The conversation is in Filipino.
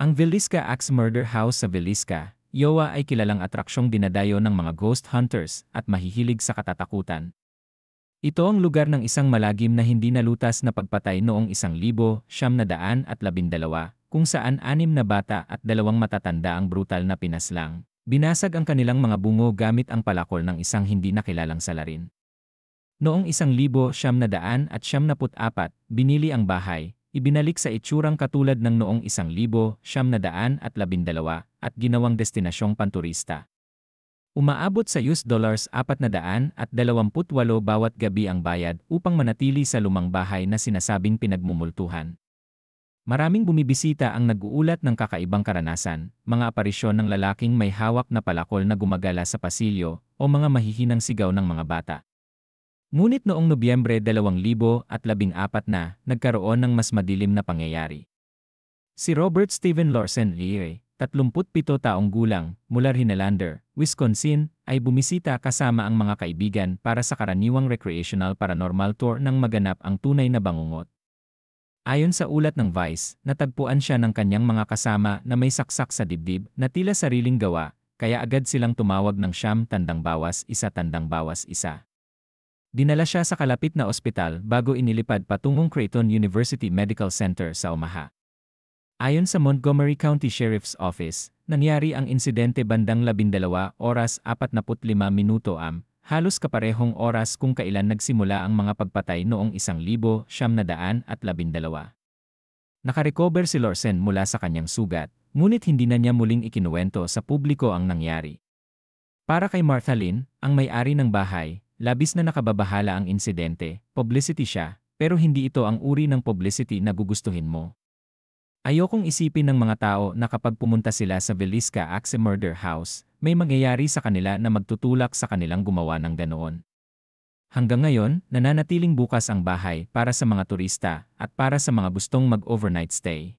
Ang Villisca Axe Murder House sa Villisca, Iowa ay kilalang atraksyong dinadayo ng mga ghost hunters at mahihilig sa katatakutan. Ito ang lugar ng isang malagim na hindi nalutas na pagpatay noong 1912, kung saan 6 na bata at 2 matatanda ang brutal na pinaslang. Binasag ang kanilang mga bungo gamit ang palakol ng isang hindi nakilalang salarin. Noong 1974, binili ang bahay, ibinalik sa itsurang katulad ng noong 1912 at ginawang destinasyong panturista. Umaabot sa $428 bawat gabi ang bayad upang manatili sa lumang bahay na sinasabing pinagmumultuhan. Maraming bumibisita ang nag-uulat ng kakaibang karanasan, mga aparisyon ng lalaking may hawak na palakol na gumagala sa pasilyo o mga mahihinang sigaw ng mga bata. Ngunit noong Nobyembre 2014 nagkaroon ng mas madilim na pangyayari. Si Robert Steven Lorsen, 37 taong gulang, mula Rhinelander, Wisconsin, ay bumisita kasama ang mga kaibigan para sa karaniwang recreational paranormal tour nang maganap ang tunay na bangungot. Ayon sa ulat ng Vice, natagpuan siya ng kanyang mga kasama na may saksak sa dibdib na tila sariling gawa, kaya agad silang tumawag ng 100 tandang bawas isa. Dinala siya sa kalapit na ospital bago inilipad patungong Creighton University Medical Center sa Omaha. Ayon sa Montgomery County Sheriff's Office, nangyari ang insidente bandang 12:45 halos kaparehong oras kung kailan nagsimula ang mga pagpatay noong 1912. Nakarecover si Lorsen mula sa kanyang sugat, ngunit hindi na niya muling ikinuwento sa publiko ang nangyari. Para kay Martha Lynn, ang may-ari ng bahay, labis na nakababahala ang insidente, publicity siya, pero hindi ito ang uri ng publicity na gugustuhin mo. Ayokong isipin ng mga tao na kapag pumunta sila sa Villisca Axe Murder House, may mangyayari sa kanila na magtutulak sa kanilang gumawa ng ganoon. Hanggang ngayon, nananatiling bukas ang bahay para sa mga turista at para sa mga gustong mag-overnight stay.